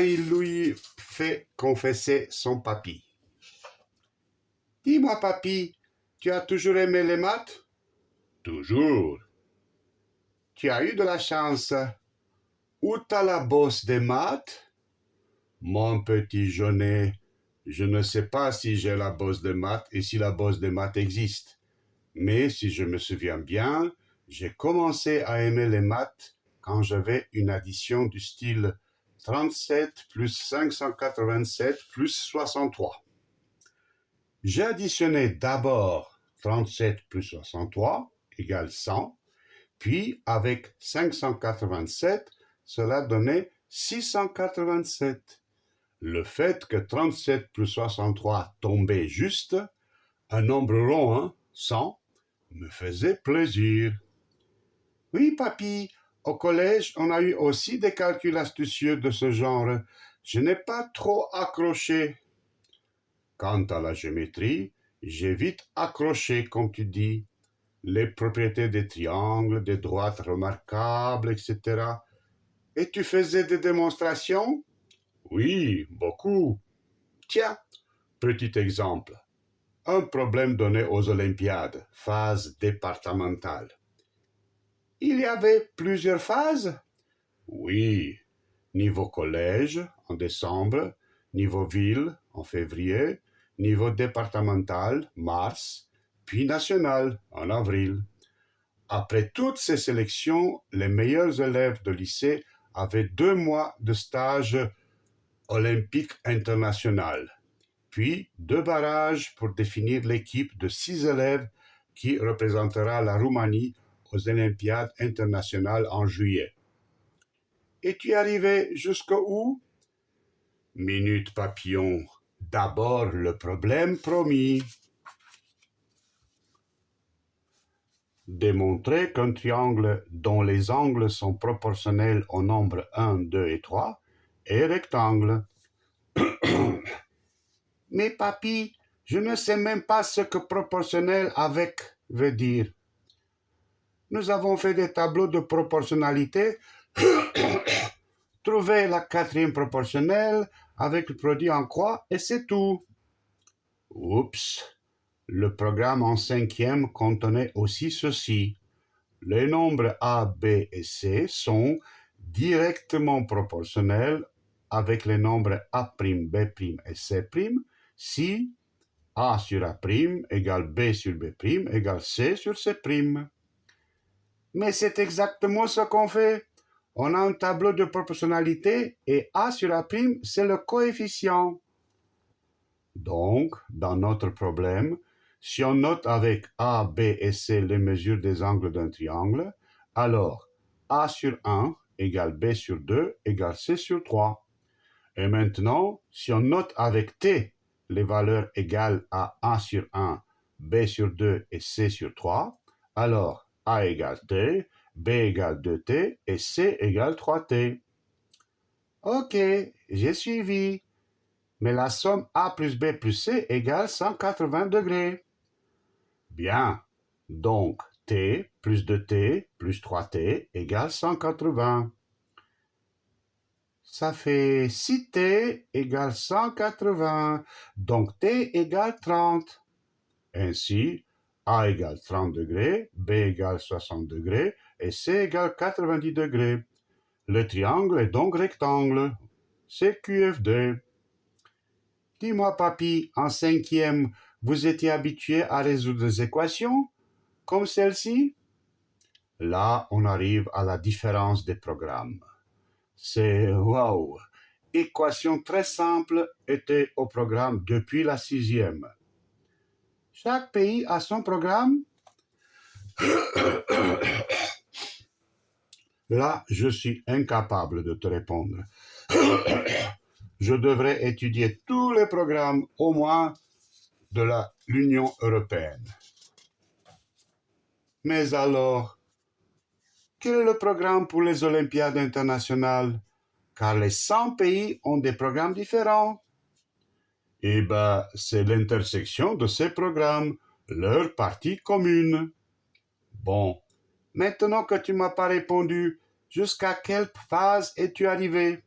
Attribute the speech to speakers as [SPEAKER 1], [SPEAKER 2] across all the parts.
[SPEAKER 1] lui fait confesser son papy. Dis-moi, papy, tu as toujours aimé les maths? Toujours. Tu as eu de la chance. Où t'as la bosse des maths? Mon petit jaunet, je ne sais pas si j'ai la bosse des maths et si la bosse des maths existe. Mais si je me souviens bien, j'ai commencé à aimer les maths quand j'avais une addition du style 37 plus 587 plus 63. J'ai additionné d'abord 37 plus 63 égale 100, puis avec 587, cela donnait 687. Le fait que 37 plus 63 tombait juste, un nombre rond, 100, me faisait plaisir. Oui, papy, au collège, on a eu aussi des calculs astucieux de ce genre. Je n'ai pas trop accroché. Quant à la géométrie, j'ai vite accroché, comme tu dis. Les propriétés des triangles, des droites remarquables, etc. Et tu faisais des démonstrations? Oui, beaucoup. Tiens, petit exemple. Un problème donné aux Olympiades, phase départementale. Il y avait plusieurs phases? Oui. Niveau collège, en décembre, niveau ville, en février, niveau départemental, mars, puis national, en avril. Après toutes ces sélections, les meilleurs élèves de lycée avaient 2 mois de stage olympique international, puis 2 barrages pour définir l'équipe de 6 élèves qui représentera la Roumanie aux Olympiades internationales en juillet. Et tu es arrivé jusqu'où? Minute papillon. D'abord le problème promis. Démontrer qu'un triangle dont les angles sont proportionnels au nombre 1, 2 et 3 est rectangle. Mais papy, je ne sais même pas ce que proportionnel avec veut dire. Nous avons fait des tableaux de proportionnalité. Trouver la quatrième proportionnelle avec le produit en croix et c'est tout. Oups, le programme en 5e contenait aussi ceci. Les nombres A, B et C sont directement proportionnels avec les nombres A', B' et C' si A sur A' égale B sur B' égale C sur C'. Mais c'est exactement ce qu'on fait. On a un tableau de proportionnalité et A sur A', c'est le coefficient. Donc, dans notre problème, si on note avec A, B et C les mesures des angles d'un triangle, alors A sur 1 égale B sur 2 égale C sur 3. Et maintenant, si on note avec T les valeurs égales à A sur 1, B sur 2 et C sur 3, alors A égale T, B égale 2T et C égale 3T. Ok, j'ai suivi. Mais la somme A plus B plus C égale 180 degrés. Bien, donc T plus 2T plus 3T égale 180. Ça fait 6T égale 180, donc T égale 30. Ainsi, A égale 30 degrés, B égale 60 degrés et C égale 90 degrés. Le triangle est donc rectangle. C'est QFD. Dis-moi, papy, en 5e, vous étiez habitué à résoudre des équations comme celle-ci? Là, on arrive à la différence des programmes. C'est waouh! Équation très simple était au programme depuis la 6e. Chaque pays a son programme? Là, je suis incapable de te répondre. Je devrais étudier tous les programmes, au moins de l'Union européenne. Mais alors, quel est le programme pour les Olympiades internationales? Car les 100 pays ont des programmes différents. Eh bien, c'est l'intersection de ces programmes, leur partie commune. Bon, maintenant que tu m'as pas répondu, jusqu'à quelle phase es-tu arrivé?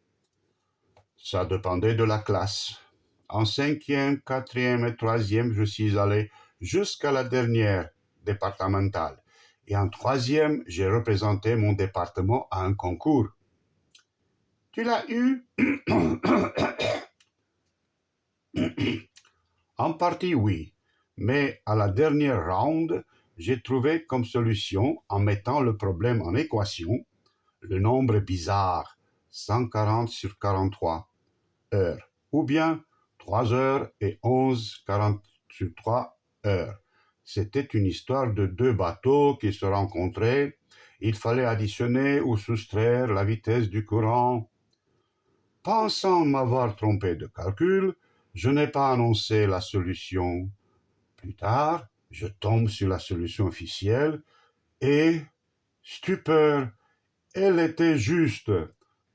[SPEAKER 1] Ça dépendait de la classe. En 5e, 4e et 3e, je suis allé jusqu'à la dernière départementale. Et en 3e, j'ai représenté mon département à un concours. Tu l'as eu? En partie, oui. Mais à la dernière round, j'ai trouvé comme solution, en mettant le problème en équation, le nombre bizarre 140 sur 43 heures, ou bien 3 heures et 11 40 sur 3 heures. C'était une histoire de deux bateaux qui se rencontraient. Il fallait additionner ou soustraire la vitesse du courant. Pensant m'avoir trompé de calcul, je n'ai pas annoncé la solution. Plus tard, je tombe sur la solution officielle et, stupeur, elle était juste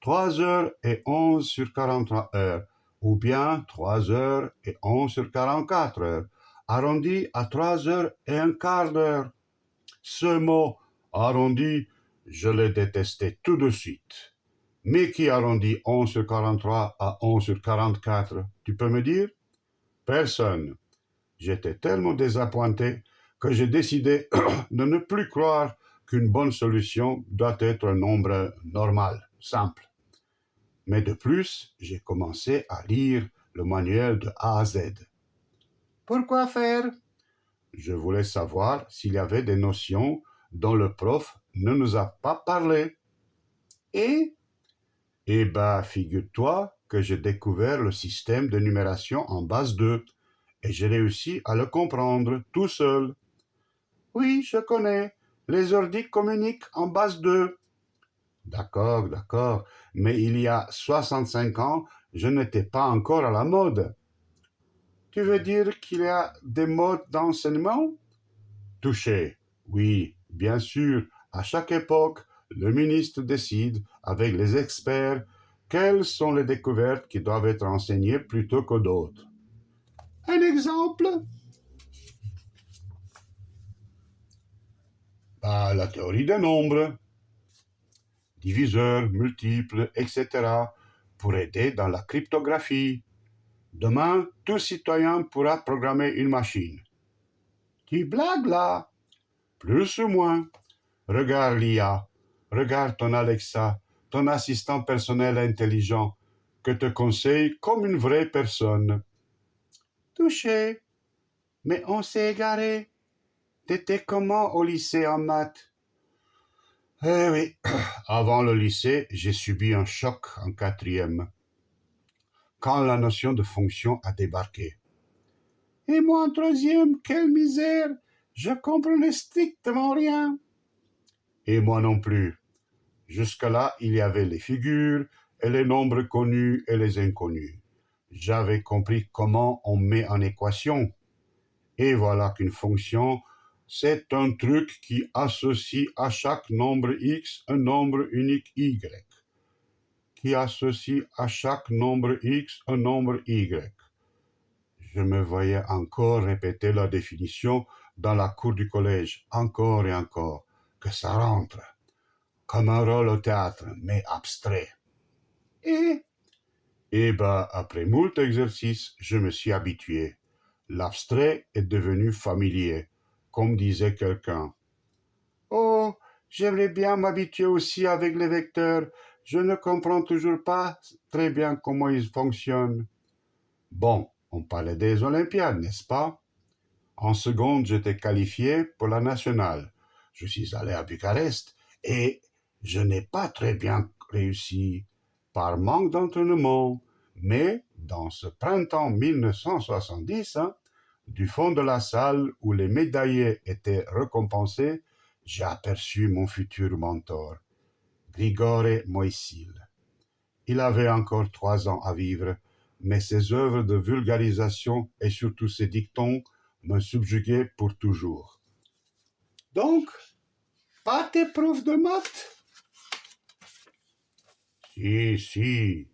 [SPEAKER 1] 3 heures et 11 sur 43 heures, ou bien 3 heures et 11 sur 44 heures, arrondi à 3 heures et un quart d'heure. Ce mot arrondi, je l'ai détesté tout de suite. Mais qui arrondit 11 sur 43 à 11 sur 44, tu peux me dire? Personne. J'étais tellement désappointé que j'ai décidé de ne plus croire qu'une bonne solution doit être un nombre normal, simple. Mais de plus, j'ai commencé à lire le manuel de A à Z. Pourquoi faire? Je voulais savoir s'il y avait des notions dont le prof ne nous a pas parlé. Et? Eh ben, figure-toi que j'ai découvert le système de numération en base 2 et j'ai réussi à le comprendre tout seul. Oui, je connais. Les ordi communiquent en base 2. D'accord, d'accord, mais il y a 65 ans, je n'étais pas encore à la mode. Tu veux dire qu'il y a des modes d'enseignement? Touché. Oui, bien sûr, à chaque époque, le ministre décide, avec les experts, quelles sont les découvertes qui doivent être enseignées plutôt que d'autres. Un exemple? La théorie des nombres, diviseurs, multiples, etc., pour aider dans la cryptographie. Demain, tout citoyen pourra programmer une machine. Tu blagues là? Plus ou moins. Regarde l'IA, regarde ton Alexa, ton assistant personnel intelligent, que te conseille comme une vraie personne. Touché. Mais on s'est égaré. T'étais comment au lycée en maths? Eh oui, avant le lycée, j'ai subi un choc en 4e, quand la notion de fonction a débarqué. Et moi en 3e, quelle misère! Je comprenais strictement rien. Et moi non plus. Jusque-là, il y avait les figures et les nombres connus et les inconnus. J'avais compris comment on met en équation. Et voilà qu'une fonction, c'est un truc qui associe à chaque nombre x un nombre unique y, qui associe à chaque nombre x un nombre y. Je me voyais encore répéter la définition dans la cour du collège, encore et encore, que ça rentre, comme un rôle au théâtre, mais abstrait. Et après moult exercices, je me suis habitué. L'abstrait est devenu familier, comme disait quelqu'un. Oh, j'aimerais bien m'habituer aussi avec les vecteurs. Je ne comprends toujours pas très bien comment ils fonctionnent. Bon, on parlait des Olympiades, n'est-ce pas? En seconde, j'étais qualifié pour la nationale. Je suis allé à Bucarest et je n'ai pas très bien réussi, par manque d'entraînement. Mais dans ce printemps 1970, du fond de la salle où les médaillés étaient récompensés, j'ai aperçu mon futur mentor, Grigore Moïsil. Il avait encore 3 ans à vivre, mais ses œuvres de vulgarisation et surtout ses dictons me subjuguaient pour toujours. Donc, pas tes profs de maths? Si,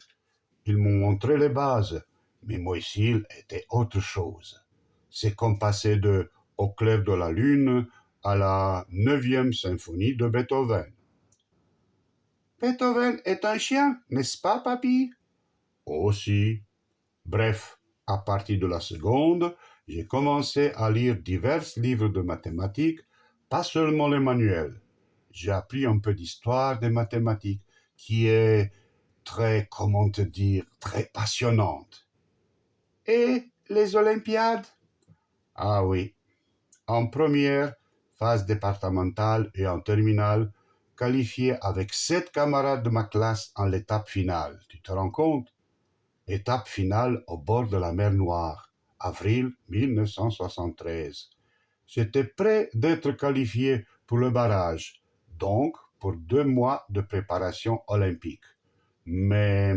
[SPEAKER 1] ils m'ont montré les bases, mais Moïsil était autre chose. C'est comme passer de Au clair de la lune à la 9e symphonie de Beethoven. Beethoven est un chien, n'est-ce pas, papy? Aussi. Bref, à partir de la seconde, j'ai commencé à lire divers livres de mathématiques, pas seulement les manuels. J'ai appris un peu d'histoire des mathématiques, qui est très, comment te dire, très passionnante. Et les Olympiades? Ah oui, en première, phase départementale et en terminale, qualifié avec 7 camarades de ma classe en l'étape finale. Tu te rends compte? Étape finale au bord de la mer Noire, avril 1973. J'étais prêt d'être qualifié pour le barrage, donc pour 2 mois de préparation olympique. Mais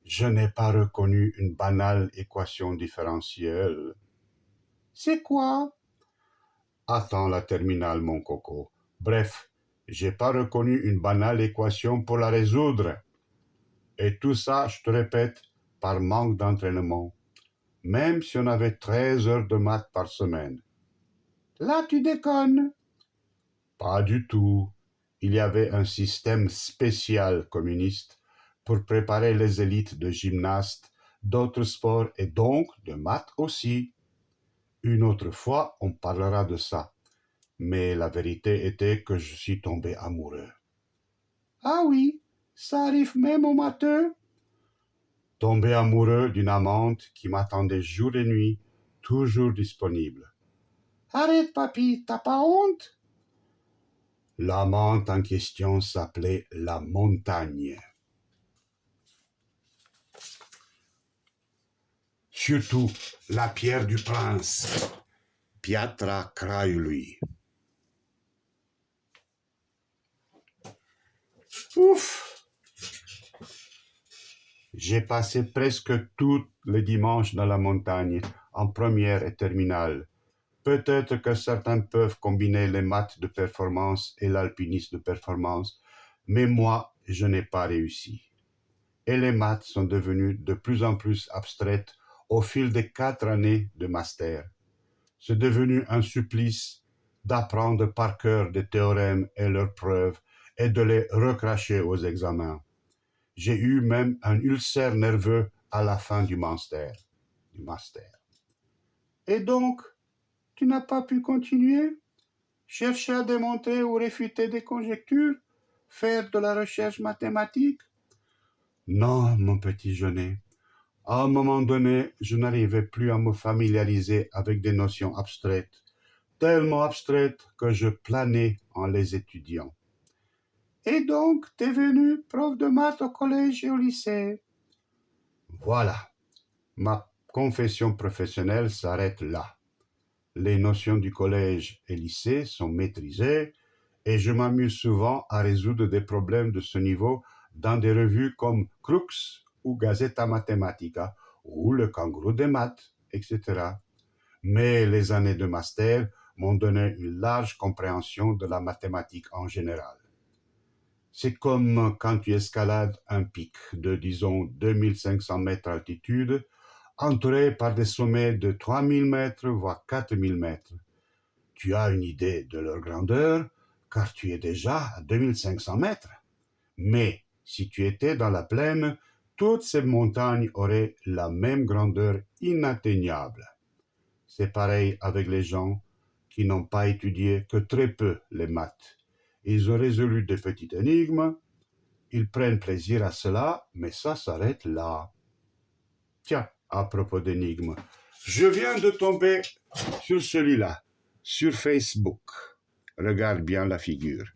[SPEAKER 1] je n'ai pas reconnu une banale équation différentielle. C'est quoi? Attends la terminale, mon coco. Bref, j'ai pas reconnu une banale équation pour la résoudre. Et tout ça, je te répète, par manque d'entraînement. Même si on avait 13 heures de maths par semaine. Là, tu déconnes. Pas du tout. Il y avait un système spécial communiste pour préparer les élites de gymnastes, d'autres sports et donc de maths aussi. Une autre fois, on parlera de ça. Mais la vérité était que je suis tombé amoureux. Ah oui, ça arrive même aux matheux. Tombé amoureux d'une amante qui m'attendait jour et nuit, toujours disponible. Arrête, papy, t'as pas honte? L'amante en question s'appelait la Montagne. Surtout la pierre du prince, Piatra Craiului. Ouf! J'ai passé presque tous les dimanches dans la montagne, en première et terminale. Peut-être que certains peuvent combiner les maths de performance et l'alpinisme de performance, mais moi, je n'ai pas réussi. Et les maths sont devenues de plus en plus abstraites au fil des 4 années de master. C'est devenu un supplice d'apprendre par cœur des théorèmes et leurs preuves et de les recracher aux examens. J'ai eu même un ulcère nerveux à la fin du master. Et donc, tu n'as pas pu continuer? Chercher à démontrer ou réfuter des conjectures? Faire de la recherche mathématique? Non, mon petit Jeunet. À un moment donné, je n'arrivais plus à me familiariser avec des notions abstraites, tellement abstraites que je planais en les étudiant. Et donc, t'es venu prof de maths au collège et au lycée? Voilà, ma confession professionnelle s'arrête là. Les notions du collège et lycée sont maîtrisées et je m'amuse souvent à résoudre des problèmes de ce niveau dans des revues comme Crux ou Gazeta Mathematica ou le Kangourou des maths, etc. Mais les années de master m'ont donné une large compréhension de la mathématique en général. C'est comme quand tu escalades un pic de, disons, 2500 mètres d'altitude, entouré par des sommets de 3000 mètres, voire 4000 mètres. Tu as une idée de leur grandeur, car tu es déjà à 2500 mètres. Mais si tu étais dans la plaine, toutes ces montagnes auraient la même grandeur inatteignable. C'est pareil avec les gens qui n'ont pas étudié que très peu les maths. Ils ont résolu des petites énigmes, ils prennent plaisir à cela, mais ça s'arrête là. Tiens, à propos d'énigmes, je viens de tomber sur celui-là, sur Facebook. Regarde bien la figure.